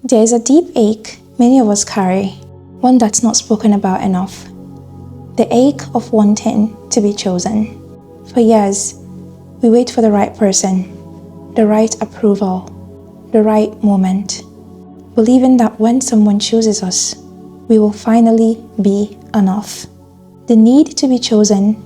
There is a deep ache many of us carry, one that's not spoken about enough. The ache of wanting to be chosen. For years, we wait for the right person, the right approval, the right moment, believing that when someone chooses us, we will finally be enough. The need to be chosen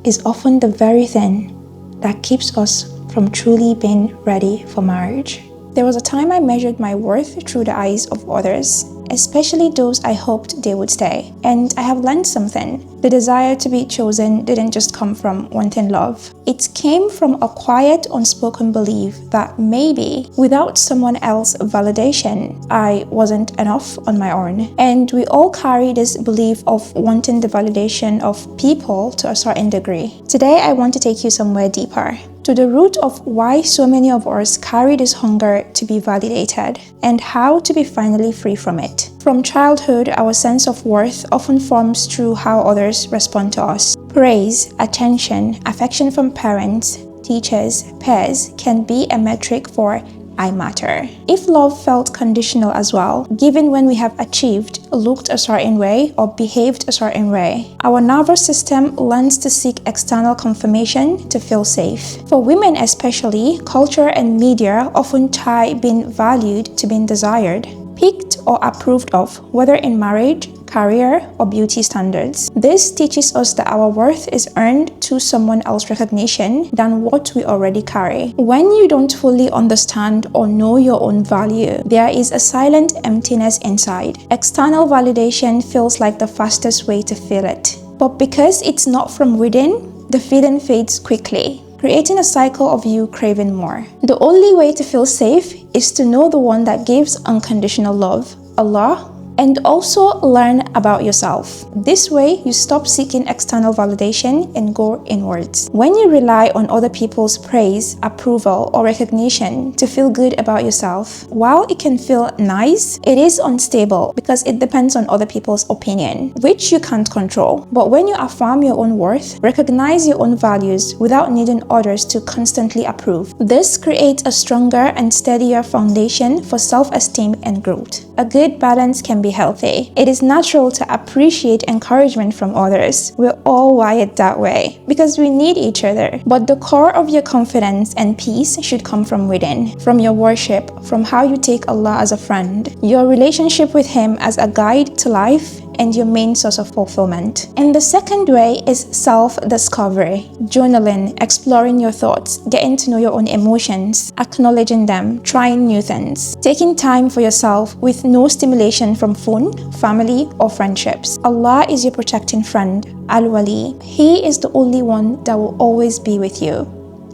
is often the very thing that keeps us from truly being ready for marriage. There was a time I measured my worth through the eyes of others, especially those I hoped they would stay. And I have learned something. The desire to be chosen didn't just come from wanting love. It came from a quiet, unspoken belief that maybe without someone else's validation, I wasn't enough on my own. And we all carry this belief of wanting the validation of people to a certain degree. Today, I want to take you somewhere deeper, to the root of why so many of us carry this hunger to be validated and how to be finally free from it. From childhood, our sense of worth often forms through how others respond to us. Praise, attention, affection from parents, teachers, peers can be a metric for I matter. If love felt conditional as well, given when we have achieved, looked a certain way, or behaved a certain way, our nervous system learns to seek external confirmation to feel safe. For women especially, culture and media often tie being valued to being desired, picked or approved of, whether in marriage, career, or beauty standards. This teaches us that our worth is earned through someone else's recognition than what we already carry. When you don't fully understand or know your own value, there is a silent emptiness inside. External validation feels like the fastest way to feel it. But because it's not from within, the feeling fades quickly, creating a cycle of you craving more. The only way to feel safe is to know the one that gives unconditional love, Allah, and also learn about yourself. This way, you stop seeking external validation and go inwards. When you rely on other people's praise, approval, or recognition to feel good about yourself, while it can feel nice, it is unstable because it depends on other people's opinion, which you can't control. But when you affirm your own worth, recognize your own values without needing others to constantly approve, this creates a stronger and steadier foundation for self-esteem and growth. A good balance can be healthy. It is natural to appreciate encouragement from others. We're all wired that way because we need each other. But the core of your confidence and peace should come from within, from your worship, from how you take Allah as a friend, your relationship with Him as a guide to life, and your main source of fulfillment. And the second way is self-discovery, journaling, exploring your thoughts, getting to know your own emotions, acknowledging them, trying new things, taking time for yourself with no stimulation from phone, family, or friendships. Allah is your protecting friend, Al-Wali. He is the only one that will always be with you.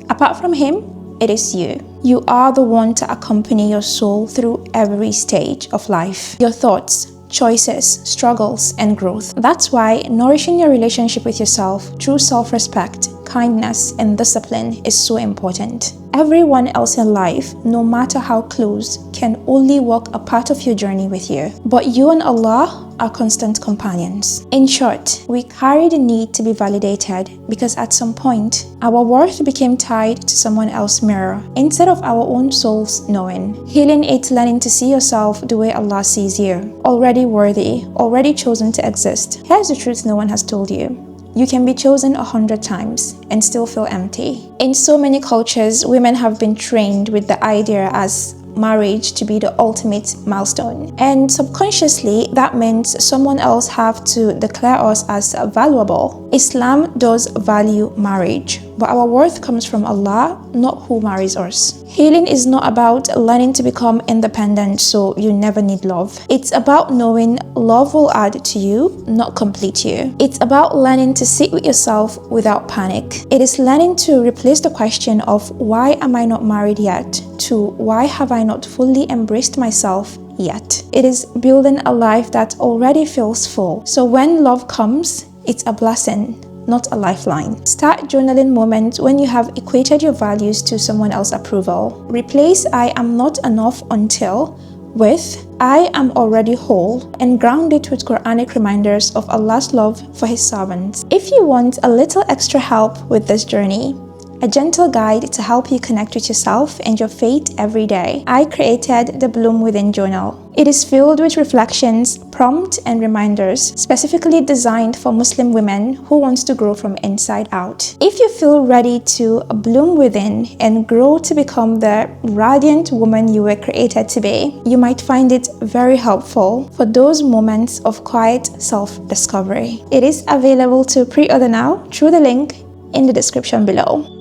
Apart from Him, it is you. You are the one to accompany your soul through every stage of life. Your thoughts, choices, struggles, and growth. That's why nourishing your relationship with yourself through self-respect, kindness, and discipline is so important. Everyone else in life, no matter how close, can only walk a part of your journey with you. But you and Allah are constant companions. In short, we carry the need to be validated because at some point, our worth became tied to someone else's mirror instead of our own soul's knowing. Healing is learning to see yourself the way Allah sees you. Already worthy, already chosen to exist. Here's the truth no one has told you. You can be chosen 100 times and still feel empty. In so many cultures, women have been trained with the idea as marriage to be the ultimate milestone. And subconsciously, that means someone else have to declare us as valuable. Islam does value marriage, but our worth comes from Allah, not who marries us. Healing is not about learning to become independent so you never need love. It's about knowing love will add to you, not complete you. It's about learning to sit with yourself without panic. It is learning to replace the question of why am I not married yet to why have I not fully embraced myself yet. It is building a life that already feels full. So when love comes, it's a blessing, not a lifeline. Start journaling moments when you have equated your values to someone else's approval. Replace I am not enough until with I am already whole, and ground it with Quranic reminders of Allah's love for His servants. If you want a little extra help with this journey, a gentle guide to help you connect with yourself and your fate every day. I created the Bloom Within Journal. It is filled with reflections, prompts, and reminders specifically designed for Muslim women who want to grow from inside out. If you feel ready to bloom within and grow to become the radiant woman you were created to be, you might find it very helpful for those moments of quiet self-discovery. It is available to pre-order now through the link in the description below.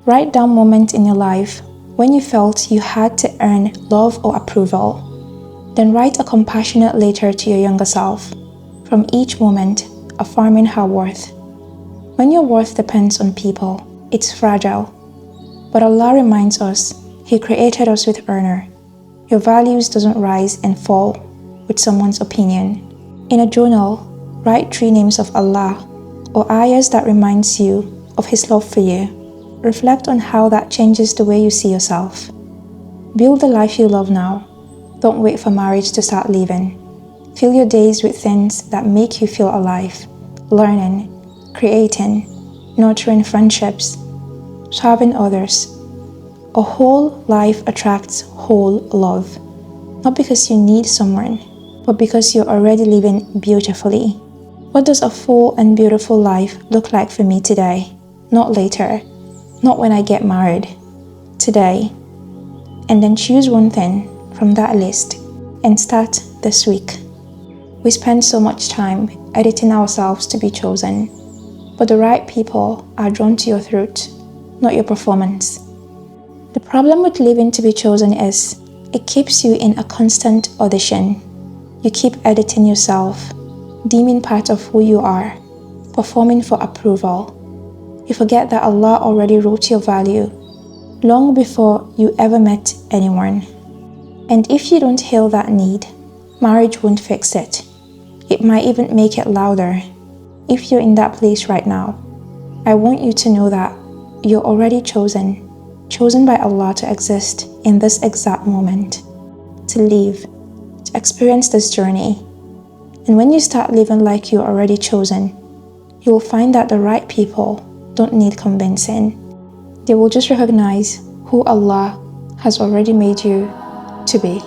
Write down moments in your life when you felt you had to earn love or approval. Then write a compassionate letter to your younger self, from each moment affirming her worth. When your worth depends on people, it's fragile. But Allah reminds us He created us with honor. Your values doesn't rise and fall with someone's opinion. In a journal, write 3 names of Allah or ayahs that reminds you of His love for you. Reflect on how that changes the way you see yourself. Build the life you love now. Don't wait for marriage to start living. Fill your days with things that make you feel alive, learning, creating, nurturing friendships, serving others. A whole life attracts whole love, not because you need someone, but because you're already living beautifully. What does a full and beautiful life look like for me today? Not later. Not when I get married, today. And then choose one thing from that list and start this week. We spend so much time editing ourselves to be chosen, but the right people are drawn to your truth, not your performance. The problem with living to be chosen is it keeps you in a constant audition. You keep editing yourself, deeming part of who you are, performing for approval. You forget that Allah already wrote your value long before you ever met anyone. And if you don't heal that need, marriage won't fix it. It might even make it louder. If you're in that place right now, I want you to know that you're already chosen by Allah to exist in this exact moment, to live, to experience this journey. And when you start living like you're already chosen, you will find that the right people don't need convincing. They will just recognize who Allah has already made you to be.